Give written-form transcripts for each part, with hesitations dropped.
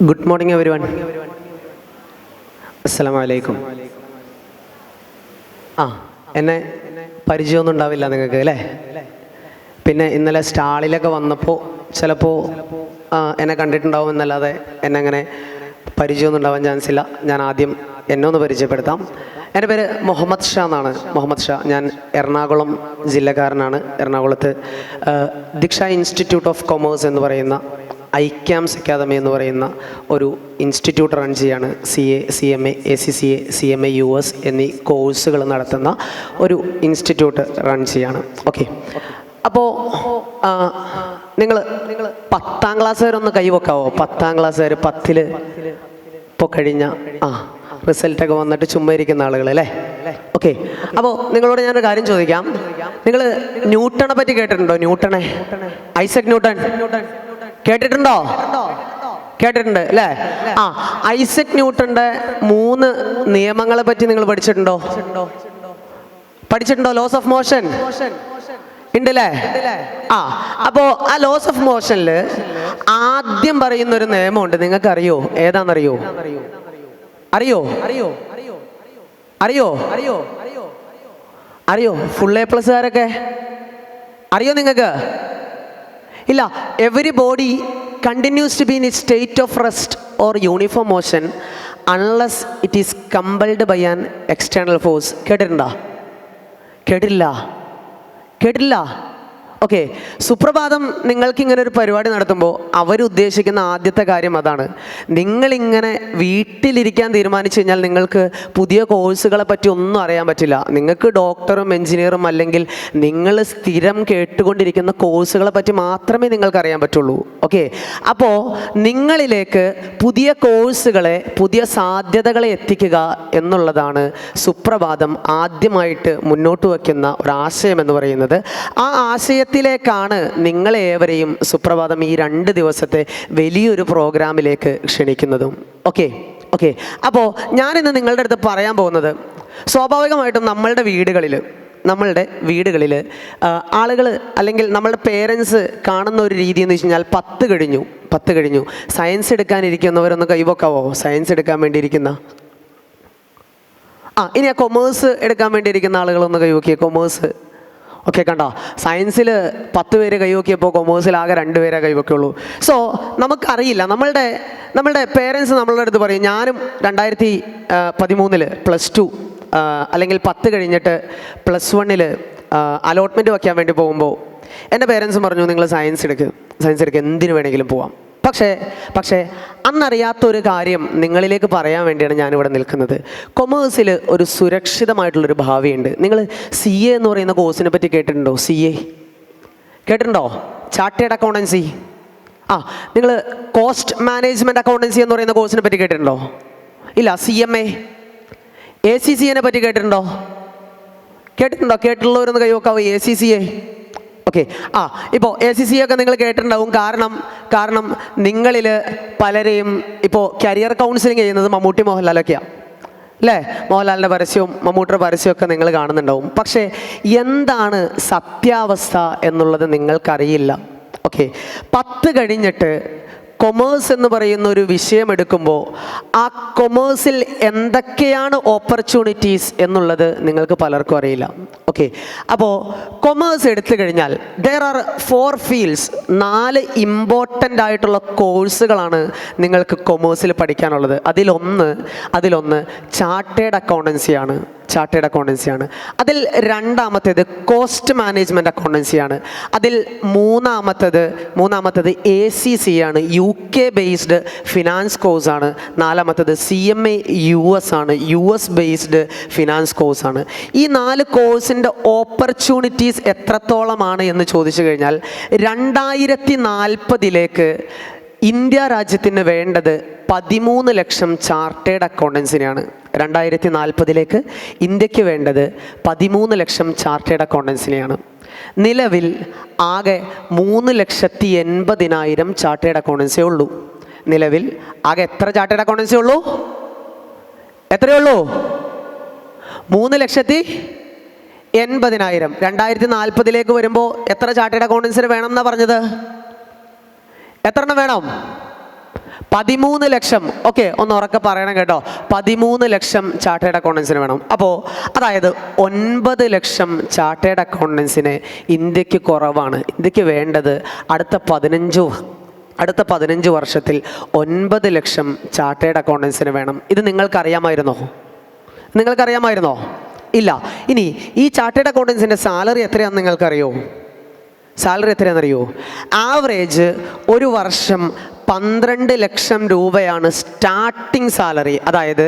Good morning everyone. അസ്സലാമു അലൈക്കും. എന്നെ പരിചയമൊന്നും ഉണ്ടാവില്ല നിങ്ങൾക്ക് അല്ലേ? പിന്നെ ഇന്നലെ സ്റ്റാളിലൊക്കെ വന്നപ്പോൾ ചിലപ്പോൾ എന്നെ കണ്ടിട്ടുണ്ടാവും എന്നല്ലാതെ എന്നെ അങ്ങനെ പരിചയമൊന്നും ഉണ്ടാവാൻ ചാൻസ് ഇല്ല. ഞാൻ ആദ്യം എന്നെ ഒന്ന് പരിചയപ്പെടുത്താം. എൻ്റെ പേര് മുഹമ്മദ് ഷാ എന്നാണ്. മുഹമ്മദ് ഷാ. ഞാൻ എറണാകുളം ജില്ലക്കാരനാണ്. എറണാകുളത്ത് ദീക്ഷ ഇൻസ്റ്റിറ്റ്യൂട്ട് ഓഫ് കൊമേഴ്സ് എന്ന് പറയുന്ന ഐക്യാംസ് അക്കാദമി എന്ന് പറയുന്ന ഒരു ഇൻസ്റ്റിറ്റ്യൂട്ട് റൺ ചെയ്യാണ്. CA, CMA, ACCA, CMA US എന്നീ കോഴ്സുകൾ നടത്തുന്ന ഒരു ഇൻസ്റ്റിറ്റ്യൂട്ട് റൺ ചെയ്യാണ്. ഓക്കെ. അപ്പോൾ നിങ്ങൾ 10ാം ക്ലാസ് വരെ ഒന്ന് കൈവെക്കാവോ? 10ാം ക്ലാസ് വരെ 10ൽ ഇപ്പോൾ കഴിഞ്ഞ റിസൾട്ടൊക്കെ വന്നിട്ട് ചുമ്മാ ഇരിക്കുന്ന ആളുകൾ അല്ലേ? ഓക്കെ. അപ്പോൾ നിങ്ങളോട് ഞാനൊരു കാര്യം ചോദിക്കാം. നിങ്ങൾ ന്യൂട്ടനെ പറ്റി കേട്ടിട്ടുണ്ടോ? ന്യൂട്ടനെ, ഐസക് ന്യൂട്ടൻ കേട്ടിട്ടുണ്ടോ? കേട്ടിട്ടുണ്ട് അല്ലേ? ഐസക് ന്യൂട്ടന്റെ 3 നിയമങ്ങളെ പറ്റി നിങ്ങൾ പഠിച്ചിട്ടുണ്ടോ? പഠിച്ചിട്ടുണ്ടോ? ലോസ് ഓഫ് മോഷൻ ഉണ്ടല്ലേ? അപ്പോ ആ ലോസ് ഓഫ് മോഷനിൽ ആദ്യം പറയുന്ന ഒരു നിയമമുണ്ട്. നിങ്ങൾക്ക് അറിയോ? ഏതാണെന്നറിയോ? അറിയോ? അറിയോ? അറിയോ? ഫുൾ A+കാരൊക്കെ അറിയോ നിങ്ങൾക്ക്? ഇല്ല. Every body continues to be in a state of rest or uniform motion unless it is compelled by an external force. കേട്ടിട്ടുണ്ടോ? കേട്ടില്ല? ഓക്കെ. സുപ്രഭാതം നിങ്ങൾക്ക് ഇങ്ങനെ ഒരു പരിപാടി നടത്തുമ്പോൾ അവരുദ്ദേശിക്കുന്ന ആദ്യത്തെ കാര്യം അതാണ്. നിങ്ങളിങ്ങനെ വീട്ടിലിരിക്കാൻ തീരുമാനിച്ചു കഴിഞ്ഞാൽ നിങ്ങൾക്ക് പുതിയ കോഴ്സുകളെ പറ്റി ഒന്നും അറിയാൻ പറ്റില്ല. നിങ്ങൾക്ക് ഡോക്ടറും എൻജിനീയറും അല്ലെങ്കിൽ നിങ്ങൾ സ്ഥിരം കേട്ടുകൊണ്ടിരിക്കുന്ന കോഴ്സുകളെ പറ്റി മാത്രമേ നിങ്ങൾക്ക് അറിയാൻ പറ്റുള്ളൂ. ഓക്കെ. അപ്പോൾ നിങ്ങളിലേക്ക് പുതിയ കോഴ്സുകളെ, പുതിയ സാധ്യതകളെ എത്തിക്കുക എന്നുള്ളതാണ് സുപ്രഭാതം ആദ്യമായിട്ട് മുന്നോട്ട് വയ്ക്കുന്ന ഒരാശയം എന്ന് പറയുന്നത്. ആ ആശയത്തിലേക്കാണ് നിങ്ങളേവരെയും സുപ്രഭാതം ഈ 2 ദിവസത്തെ വലിയൊരു പ്രോഗ്രാമിലേക്ക് ക്ഷണിക്കുന്നതും. ഓക്കെ. അപ്പോൾ ഞാനിന്ന് നിങ്ങളുടെ അടുത്ത് പറയാൻ പോകുന്നത്, സ്വാഭാവികമായിട്ടും നമ്മളുടെ വീടുകളിൽ ആളുകൾ അല്ലെങ്കിൽ നമ്മളുടെ പേരൻസ് കാണുന്ന ഒരു രീതി എന്ന് വെച്ച് കഴിഞ്ഞാൽ 10 കഴിഞ്ഞു സയൻസ് എടുക്കാനിരിക്കുന്നവരൊന്ന് കൈവക്കാവോ? സയൻസ് എടുക്കാൻ വേണ്ടിയിരിക്കുന്ന ഇനി ആ കൊമേഴ്സ് എടുക്കാൻ വേണ്ടിയിരിക്കുന്ന ആളുകളൊന്ന് കൈവക്കിയേ. കൊമേഴ്സ്. ഓക്കെ. കണ്ടോ? സയൻസിൽ 10 പേര് കൈവക്കിയപ്പോൾ കൊമേഴ്സിൽ ആകെ 2 പേരെ കൈവക്കുള്ളൂ. സോ നമുക്കറിയില്ല. നമ്മളുടെ പേരൻസ് നമ്മളുടെ അടുത്ത് പറയും, ഞാനും 2013 +2 അല്ലെങ്കിൽ 10 കഴിഞ്ഞിട്ട് +1 അലോട്ട്മെൻറ്റ് വയ്ക്കാൻ വേണ്ടി പോകുമ്പോൾ എൻ്റെ പേരൻസ് പറഞ്ഞു, നിങ്ങൾ സയൻസ് എടുക്കുക, എന്തിനു വേണമെങ്കിലും പോവാം. പക്ഷേ അന്നറിയാത്തൊരു കാര്യം നിങ്ങളിലേക്ക് പറയാൻ വേണ്ടിയാണ് ഞാനിവിടെ നിൽക്കുന്നത്. കൊമേഴ്സിൽ ഒരു സുരക്ഷിതമായിട്ടുള്ളൊരു ഭാവിയുണ്ട്. നിങ്ങൾ CA എന്ന് പറയുന്ന കോഴ്സിനെ പറ്റി കേട്ടിട്ടുണ്ടോ? CA കേട്ടിട്ടുണ്ടോ? Chartered accountancy. നിങ്ങൾ കോസ്റ്റ് മാനേജ്മെൻറ്റ് അക്കൗണ്ടൻസി എന്ന് പറയുന്ന കോഴ്സിനെ പറ്റി കേട്ടിട്ടുണ്ടോ? ഇല്ല. CMA, ACCA പറ്റി കേട്ടിട്ടുണ്ടോ? കേട്ടിട്ടുള്ളവരൊന്ന് കൈവക്കാവോ? ACCA. ഓക്കെ. ഇപ്പോൾ ACCA ഒക്കെ നിങ്ങൾ കേട്ടിട്ടുണ്ടാവും. കാരണം നിങ്ങളിൽ പലരെയും ഇപ്പോൾ കരിയർ കൗൺസിലിംഗ് ചെയ്യുന്നത് മമ്മൂട്ടി മോഹൻലാലൊക്കെയാണ് അല്ലേ? മോഹൻലാലിൻ്റെ പരസ്യവും മമ്മൂട്ടിയുടെ പരസ്യമൊക്കെ നിങ്ങൾ കാണുന്നുണ്ടാവും. പക്ഷേ എന്താണ് സത്യാവസ്ഥ എന്നുള്ളത് നിങ്ങൾക്കറിയില്ല. ഓക്കെ. 10 കഴിഞ്ഞിട്ട് കൊമേഴ്സ് എന്ന് പറയുന്ന ഒരു വിഷയം എടുക്കുമ്പോൾ ആ കൊമേഴ്സിൽ എന്തൊക്കെയാണ് ഓപ്പർച്യൂണിറ്റീസ് എന്നുള്ളത് നിങ്ങൾക്ക് പലർക്കും അറിയില്ല. ഓക്കെ. അപ്പോൾ കൊമേഴ്സ് എടുത്തു കഴിഞ്ഞാൽ ദർ ആർ 4 ഫീൽഡ്സ്, 4 ഇമ്പോർട്ടൻ്റ് ആയിട്ടുള്ള കോഴ്സുകളാണ് നിങ്ങൾക്ക് കൊമേഴ്സിൽ പഠിക്കാനുള്ളത്. അതിലൊന്ന് ചാർട്ടേഡ് അക്കൗണ്ടൻസിയാണ്. അതിൽ രണ്ടാമത്തേത് കോസ്റ്റ് മാനേജ്മെൻറ്റ് അക്കൗണ്ടൻസിയാണ്. അതിൽ മൂന്നാമത്തേത് ACC ആണ്, UK ബേസ്ഡ് ഫിനാൻസ് കോഴ്സാണ്. നാലാമത്തേത് CMA US ആണ്, US ബേസ്ഡ് ഫിനാൻസ് കോഴ്സാണ്. ഈ 4 കോഴ്സിൻ്റെ ഓപ്പർച്യൂണിറ്റീസ് എത്രത്തോളമാണ് എന്ന് ചോദിച്ചു കഴിഞ്ഞാൽ 2040 ഇന്ത്യ രാജ്യത്തിന് വേണ്ടത് 13 ലക്ഷം ചാർട്ടേഡ് അക്കൗണ്ടൻസിനെയാണ്. 2040 ഇന്ത്യക്ക് വേണ്ടത് 13 ലക്ഷം ചാർട്ടേഡ് അക്കൗണ്ടൻസിനെയാണ്. നിലവിൽ ആകെ 3,80,000 ചാർട്ടേഡ് അക്കൗണ്ടൻസേ ഉള്ളൂ. നിലവിൽ ആകെ എത്ര ചാർട്ടേഡ് അക്കൗണ്ടൻസേ ഉള്ളൂ? എത്രയേ ഉള്ളൂ? 3,80,000. 2040 വരുമ്പോൾ എത്ര ചാർട്ടേഡ് അക്കൗണ്ടൻസിന് വേണം എന്നാണ് പറഞ്ഞത്? എത്ര എണ്ണം വേണം? 13 ലക്ഷം. ഓക്കെ, ഒന്ന് ഉറക്കെ പറയണം കേട്ടോ. 13 ലക്ഷം ചാർട്ടേഡ് അക്കൗണ്ടൻസിന് വേണം. അപ്പോൾ അതായത് 9 ലക്ഷം ചാർട്ടേഡ് അക്കൗണ്ടൻസിന് ഇന്ത്യക്ക് കുറവാണ്. ഇന്ത്യക്ക് വേണ്ടത് അടുത്ത 15 വർഷത്തിൽ 9 ലക്ഷം ചാർട്ടേഡ് അക്കൗണ്ടൻസിന് വേണം. ഇത് നിങ്ങൾക്കറിയാമായിരുന്നോ? ഇല്ല. ഇനി ഈ ചാർട്ടേഡ് അക്കൗണ്ടൻസിൻ്റെ സാലറി എത്രയാണെന്ന് നിങ്ങൾക്കറിയോ? സാലറി എത്രയാണെന്നറിയോ? ആവറേജ് ഒരു വർഷം 12 ലക്ഷം രൂപയാണ് സ്റ്റാർട്ടിംഗ് സാലറി. അതായത്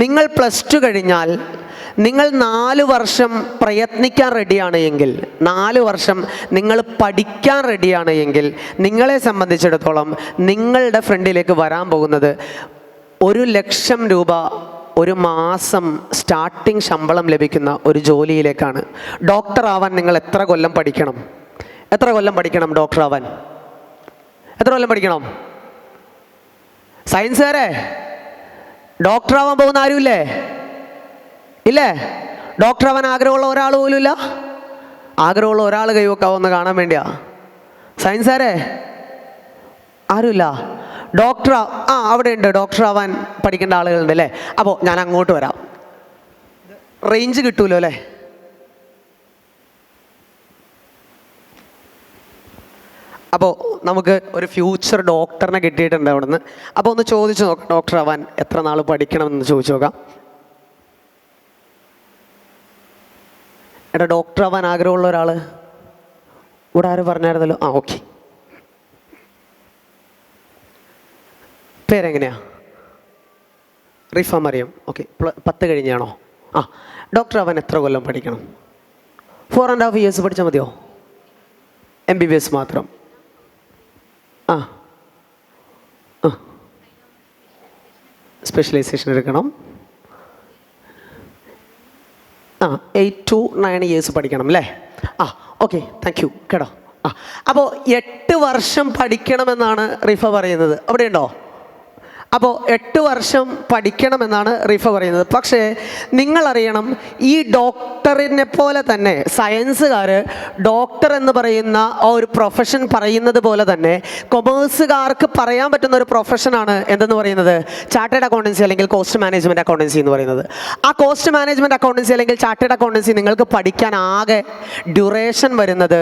നിങ്ങൾ +2 കഴിഞ്ഞാൽ നിങ്ങൾ 4 വർഷം പ്രയത്നിക്കാൻ റെഡിയാണ് എങ്കിൽ, 4 വർഷം നിങ്ങൾ പഠിക്കാൻ റെഡിയാണ് എങ്കിൽ, നിങ്ങളെ സംബന്ധിച്ചിടത്തോളം നിങ്ങളുടെ ഫ്രണ്ടിലേക്ക് വരാൻ പോകുന്നത് 1 ലക്ഷം രൂപ ഒരു മാസം സ്റ്റാർട്ടിംഗ് ശമ്പളം ലഭിക്കുന്ന ഒരു ജോലിയിലേക്കാണ്. ഡോക്ടർ ആവാൻ നിങ്ങൾ എത്ര കൊല്ലം പഠിക്കണം? ഡോക്ടർ ആവാൻ എത്ര കൊല്ലം പഠിക്കണം? സയൻസുകാരെ, ഡോക്ടർ ആവാൻ പോകുന്ന ആരുമില്ലേ? ഇല്ലേ? ഡോക്ടർ ആവാൻ ആഗ്രഹമുള്ള ഒരാൾ പോലും ഇല്ല. ആഗ്രഹമുള്ള ഒരാൾ കൈവക്കാവെന്ന് കാണാൻ വേണ്ടിയാ. സയൻസുകാരെ ആരുമില്ല. അവിടെ ഉണ്ട്, ഡോക്ടർ ആവാൻ പഠിക്കേണ്ട ആളുകളുണ്ട് അല്ലേ? അപ്പോൾ ഞാൻ അങ്ങോട്ട് വരാം. റേഞ്ച് കിട്ടൂലോ അല്ലേ? അപ്പോൾ നമുക്ക് ഒരു ഫ്യൂച്ചർ ഡോക്ടറിനെ കിട്ടിയിട്ടുണ്ട് അവിടെ നിന്ന്. അപ്പോൾ ഒന്ന് ചോദിച്ചു നോക്കാം, ഡോക്ടർ ആവാൻ എത്ര നാൾ പഠിക്കണമെന്ന് ചോദിച്ചു നോക്കാം. ഡോക്ടർ ആവാൻ ആഗ്രഹമുള്ള ഒരാൾ ഇവിടെ ആരും പറഞ്ഞായിരുന്നല്ലോ. ഓക്കെ, പേരെങ്ങനെയാ? റിഫ മറിയം. ഓക്കെ, 10 കഴിഞ്ഞാണോ? ഡോക്ടർ ആവാൻ എത്ര കൊല്ലം പഠിക്കണം? 4.5 years പഠിച്ചാൽ മതിയോ? MBBS മാത്രം? സ്പെഷ്യലൈസേഷൻ എടുക്കണം. 8 to 9 years പഠിക്കണം അല്ലേ? ഓക്കെ, താങ്ക് യു കേട്ടോ. അപ്പോൾ 8 വർഷം പഠിക്കണമെന്നാണ് റിഫ പറയുന്നത്. അവിടെയുണ്ടോ? അപ്പോൾ 8 വർഷം പഠിക്കണമെന്നാണ് റിഫ പറയുന്നത്. പക്ഷേ നിങ്ങളറിയണം, ഈ ഡോക്ടറിനെ പോലെ തന്നെ സയൻസുകാർ ഡോക്ടർ എന്ന് പറയുന്ന ആ ഒരു പ്രൊഫഷൻ പറയുന്നത് പോലെ തന്നെ കൊമേഴ്സുകാർക്ക് പറയാൻ പറ്റുന്ന ഒരു പ്രൊഫഷനാണ് എന്തെന്ന് പറയുന്നത്? ചാർട്ടേഡ് അക്കൗണ്ടൻസി അല്ലെങ്കിൽ കോസ്റ്റ് മാനേജ്മെൻറ്റ് അക്കൗണ്ടൻസി എന്ന് പറയുന്നത്. ആ കോസ്റ്റ് മാനേജ്മെൻറ്റ് അക്കൗണ്ടൻസി അല്ലെങ്കിൽ ചാർട്ടേഡ് അക്കൗണ്ടൻസി നിങ്ങൾക്ക് പഠിക്കാൻ ആകെ ഡ്യൂറേഷൻ വരുന്നത്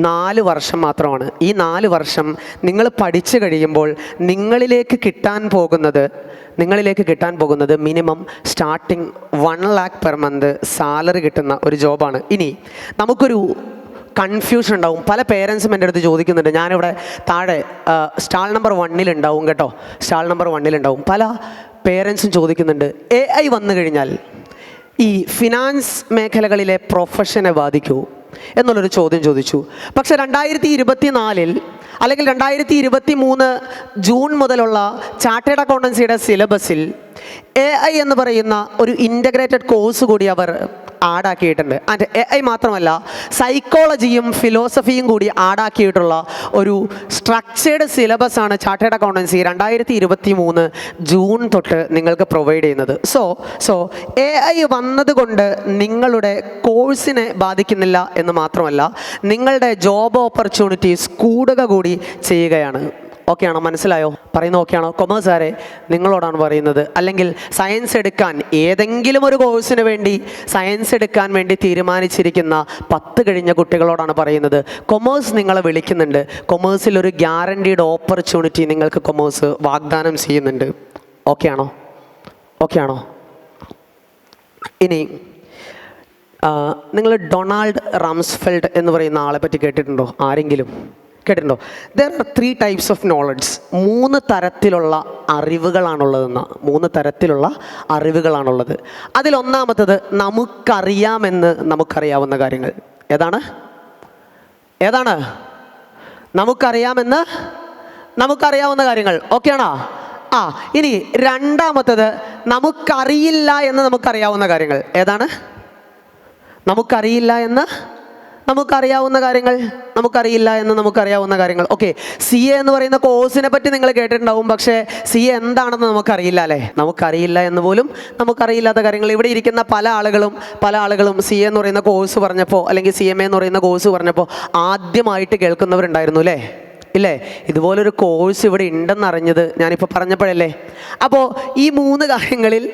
4 വർഷം മാത്രമാണ്. ഈ 4 വർഷം നിങ്ങൾ പഠിച്ചു കഴിയുമ്പോൾ നിങ്ങളിലേക്ക് കിട്ടാൻ പോകുന്നത് minimum starting 1 lakh per month salary കിട്ടുന്ന ഒരു ജോബാണ്. ഇനി നമുക്കൊരു കൺഫ്യൂഷൻ ഉണ്ടാവും. പല പേരൻസും എൻ്റെ അടുത്ത് ചോദിക്കുന്നുണ്ട്. ഞാനിവിടെ താഴെ സ്റ്റാൾ നമ്പർ 1 ഉണ്ടാവും കേട്ടോ. സ്റ്റാൾ നമ്പർ 1 ഉണ്ടാവും. പല പേരൻസും ചോദിക്കുന്നുണ്ട്, AI വന്നു കഴിഞ്ഞാൽ ഈ ഫിനാൻസ് മേഖലകളിലെ പ്രൊഫഷനെ ബാധിക്കൂ എന്നുള്ളൊരു ചോദ്യം ചോദിച്ചു. പക്ഷേ 2024 അല്ലെങ്കിൽ 2023 ജൂൺ മുതലുള്ള ചാർട്ടേഡ് അക്കൗണ്ടൻസിയുടെ സിലബസിൽ AI എന്ന് പറയുന്ന ഒരു ഇൻ്റഗ്രേറ്റഡ് കോഴ്സ് കൂടി അവർ ആഡാക്കിയിട്ടുണ്ട്. ആൻഡ് AI മാത്രമല്ല, സൈക്കോളജിയും ഫിലോസഫിയും കൂടി ആഡാക്കിയിട്ടുള്ള ഒരു സ്ട്രക്ചേർഡ് സിലബസാണ് ചാർട്ടേഡ് അക്കൗണ്ടൻസി 2023 ജൂൺ തൊട്ട് നിങ്ങൾക്ക് പ്രൊവൈഡ് ചെയ്യുന്നത്. സോ AI വന്നതുകൊണ്ട് നിങ്ങളുടെ കോഴ്സിനെ ബാധിക്കുന്നില്ല എന്ന് മാത്രമല്ല, നിങ്ങളുടെ ജോബ് ഓപ്പർച്യൂണിറ്റീസ് കൂടുക കൂടി ചെയ്യുകയാണ്. ഓക്കെ ആണോ? മനസ്സിലായോ? പറയുന്നത് ഓക്കെ ആണോ? കൊമേഴ്സുകാരെ നിങ്ങളോടാണ് പറയുന്നത്. അല്ലെങ്കിൽ സയൻസ് എടുക്കാൻ, ഏതെങ്കിലും ഒരു കോഴ്സിന് വേണ്ടി സയൻസ് എടുക്കാൻ വേണ്ടി തീരുമാനിച്ചിരിക്കുന്ന 10 കഴിഞ്ഞ കുട്ടികളോടാണ് പറയുന്നത്. കൊമേഴ്സ് നിങ്ങളെ വിളിക്കുന്നുണ്ട്. കൊമേഴ്സിൽ ഒരു ഗ്യാരണ്ടീഡ് ഓപ്പർച്യൂണിറ്റി നിങ്ങൾക്ക് കൊമേഴ്സ് വാഗ്ദാനം ചെയ്യുന്നുണ്ട്. ഓക്കെ ആണോ? ഇനി നിങ്ങൾ ഡൊണാൾഡ് റംസ്ഫെൽഡ് എന്ന് പറയുന്ന ആളെ പറ്റി കേട്ടിട്ടുണ്ടോ? ആരെങ്കിലും കേട്ടിട്ടുണ്ടോ? There are 3 types of knowledge. 3 തരത്തിലുള്ള അറിവുകളാണുള്ളത്. അതിലൊന്നാമത്തത് നമുക്കറിയാവുന്ന കാര്യങ്ങൾ. ഏതാണ്? നമുക്കറിയാവുന്ന കാര്യങ്ങൾ. ഓക്കെ ആണോ? ഇനി രണ്ടാമത്തത് നമുക്കറിയില്ല എന്ന് നമുക്കറിയാവുന്ന കാര്യങ്ങൾ. ഏതാണ്? നമുക്കറിയില്ല എന്ന് നമുക്കറിയാവുന്ന കാര്യങ്ങൾ. ഓക്കെ, CA എന്ന് പറയുന്ന കോഴ്സിനെ പറ്റി നിങ്ങൾ കേട്ടിട്ടുണ്ടാവും. പക്ഷേ CA എന്താണെന്ന് നമുക്കറിയില്ല അല്ലേ? നമുക്കറിയില്ല എന്ന് പോലും നമുക്കറിയില്ലാത്ത കാര്യങ്ങൾ. ഇവിടെ ഇരിക്കുന്ന പല ആളുകളും CA എന്ന് പറയുന്ന കോഴ്സ് പറഞ്ഞപ്പോൾ അല്ലെങ്കിൽ CMA എന്ന് പറയുന്ന കോഴ്സ് പറഞ്ഞപ്പോൾ ആദ്യമായിട്ട് കേൾക്കുന്നവരുണ്ടായിരുന്നു അല്ലേ? ഇല്ലേ? ഇതുപോലൊരു കോഴ്സ് ഇവിടെ ഉണ്ടെന്നറിഞ്ഞത് ഞാനിപ്പോൾ പറഞ്ഞപ്പോഴല്ലേ. അപ്പോൾ ഈ മൂന്ന് കാര്യങ്ങളിൽ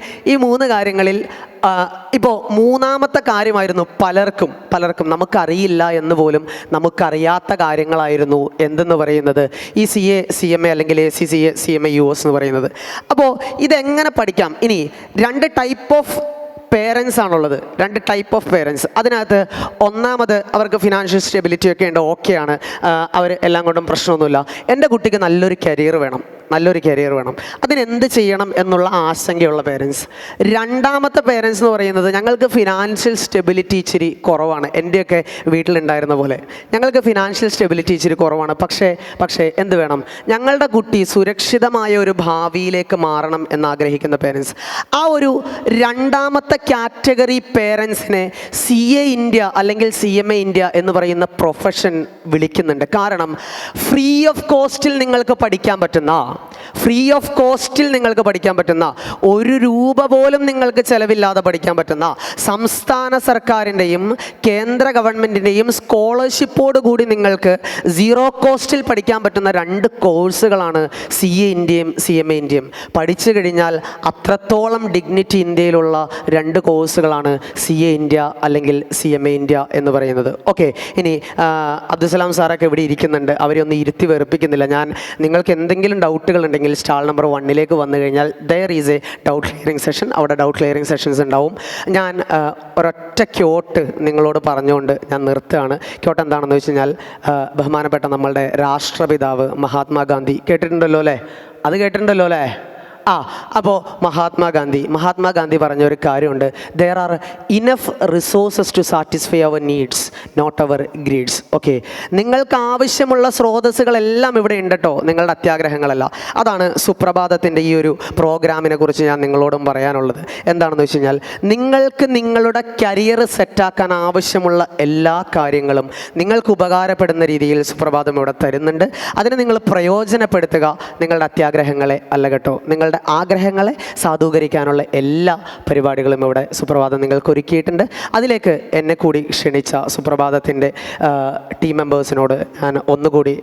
ഇപ്പോൾ മൂന്നാമത്തെ കാര്യമായിരുന്നു പലർക്കും നമുക്കറിയില്ല എന്ന് പോലും നമുക്കറിയാത്ത കാര്യങ്ങളായിരുന്നു എന്തെന്ന് പറയുന്നത് ഈ CA അല്ലെങ്കിൽ ACCA CMA US എന്ന് പറയുന്നത്. അപ്പോൾ ഇതെങ്ങനെ പഠിക്കാം? ഇനി 2 ടൈപ്പ് ഓഫ് പേരൻസ് ആണുള്ളത്, 2 ടൈപ്പ് ഓഫ് പേരൻസ്. അതിനകത്ത് ഒന്നാമത് അവർക്ക് ഫിനാൻഷ്യൽ സ്റ്റെബിലിറ്റി ഒക്കെ ഉണ്ട്, ഓക്കെയാണ്, അവർ എല്ലാം കൊണ്ടും പ്രശ്നമൊന്നുമില്ല. എൻ്റെ കുട്ടിക്ക് നല്ലൊരു കരിയർ വേണം, അതിനെന്ത് ചെയ്യണം എന്നുള്ള ആശങ്കയുള്ള പേരൻസ്. രണ്ടാമത്തെ പേരൻസ് എന്ന് പറയുന്നത് ഞങ്ങൾക്ക് ഫിനാൻഷ്യൽ സ്റ്റെബിലിറ്റി ഇച്ചിരി കുറവാണ്, എൻ്റെയൊക്കെ വീട്ടിലുണ്ടായിരുന്ന പോലെ ഞങ്ങൾക്ക് ഫിനാൻഷ്യൽ സ്റ്റെബിലിറ്റി ഇച്ചിരി കുറവാണ്, പക്ഷേ എന്ത് വേണം, ഞങ്ങളുടെ കുട്ടി സുരക്ഷിതമായ ഒരു ഭാവിയിലേക്ക് മാറണം എന്നാഗ്രഹിക്കുന്ന പേരൻസ്. ആ ഒരു രണ്ടാമത്തെ കാറ്റഗറി പേരൻസിനെ CA ഇന്ത്യ അല്ലെങ്കിൽ CMA ഇന്ത്യ എന്ന് പറയുന്ന പ്രൊഫഷൻ വിളിക്കുന്നുണ്ട്. കാരണം ഫ്രീ ഓഫ് കോസ്റ്റിൽ നിങ്ങൾക്ക് പഠിക്കാൻ പറ്റുന്ന 1 രൂപ പോലും നിങ്ങൾക്ക് ചിലവില്ലാതെ പഠിക്കാൻ പറ്റുന്ന സംസ്ഥാന സർക്കാരിൻ്റെയും കേന്ദ്ര ഗവൺമെൻറ്റിൻ്റെയും സ്കോളർഷിപ്പോട് കൂടി നിങ്ങൾക്ക് 0 കോസ്റ്റിൽ പഠിക്കാൻ പറ്റുന്ന 2 കോഴ്സുകളാണ് CA ഇന്ത്യയും CMA ഇന്ത്യയും. പഠിച്ചു കഴിഞ്ഞാൽ അത്രത്തോളം ഡിഗ്നിറ്റി ഇന്ത്യയിലുള്ള 2 കോഴ്സുകളാണ് CA ഇന്ത്യ അല്ലെങ്കിൽ CMA ഇന്ത്യ എന്ന് പറയുന്നത്. ഓക്കെ, ഇനി അബ്ദുസലാം സാറൊക്കെ ഇവിടെ ഇരിക്കുന്നുണ്ട്, അവരെ ഒന്ന് ഇരുത്തി വെറുപ്പിക്കുന്നില്ല. ഞാൻ നിങ്ങൾക്ക് എന്തെങ്കിലും ഡൗട്ടുകൾ ഉണ്ടെങ്കിൽ സ്റ്റാൾ നമ്പർ 1 വന്നു കഴിഞ്ഞാൽ there is a doubt clearing session. അവിടെ ഡൗട്ട് ക്ലിയറിംഗ് സെഷൻസ് ഉണ്ടാവും. ഞാൻ ഒരൊറ്റ ക്യോട്ട് നിങ്ങളോട് പറഞ്ഞുകൊണ്ട് ഞാൻ നിർത്തുകയാണ്. ക്യോട്ട് എന്താണെന്ന് വെച്ച് കഴിഞ്ഞാൽ ബഹുമാനപ്പെട്ട നമ്മളുടെ രാഷ്ട്രപിതാവ് മഹാത്മാഗാന്ധി കേട്ടിട്ടുണ്ടല്ലോ അല്ലേ? അപ്പോൾ മഹാത്മാഗാന്ധി പറഞ്ഞ ഒരു കാര്യമുണ്ട്, there are enough resources to satisfy our needs not our greeds. Okay, നിങ്ങൾക്ക് ആവശ്യമുള്ള സ്രോതസ്സുകളെല്ലാം ഇവിടെ ഉണ്ട് കേട്ടോ, നിങ്ങളുടെ അത്യാഗ്രഹങ്ങളല്ല. അതാണ് സുപ്രഭാതത്തിൻ്റെ ഈ ഒരു പ്രോഗ്രാമിനെ കുറിച്ച് ഞാൻ നിങ്ങളോടും പറയാനുള്ളത്. എന്താണെന്ന് വെച്ച് കഴിഞ്ഞാൽ നിങ്ങൾക്ക് നിങ്ങളുടെ കരിയർ സെറ്റാക്കാൻ ആവശ്യമുള്ള എല്ലാ കാര്യങ്ങളും നിങ്ങൾക്ക് ഉപകാരപ്പെടുന്ന രീതിയിൽ സുപ്രഭാതം ഇവിടെ തരുന്നുണ്ട്. അതിനെ നിങ്ങൾ പ്രയോജനപ്പെടുത്തുക, നിങ്ങളുടെ അത്യാഗ്രഹങ്ങളെ അല്ല കേട്ടോ, നിങ്ങളുടെ ആഗ്രഹങ്ങളെ സാധൂകരിക്കാനുള്ള എല്ലാ പരിപാടികളും ഇവിടെ സുപ്രഭാതം നിങ്ങൾക്ക് ഒരുക്കിയിട്ടുണ്ട്. അതിലേക്ക് എന്നെ കൂടി ക്ഷണിച്ച സുപ്രഭാതത്തിൻ്റെ ടീം മെമ്പേഴ്സിനോട് ഞാൻ ഒന്നുകൂടി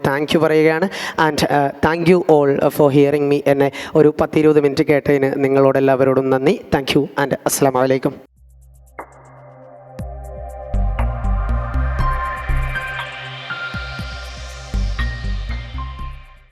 താങ്ക് യു പറയുകയാണ്. And thank you all for hearing me. എന്നെ ഒരു 10-20 മിനിറ്റ് കേട്ടതിന് നിങ്ങളോടെല്ലാവരോടും നന്ദി. താങ്ക് യു ആൻഡ് അസ്സലാമു അലൈക്കും.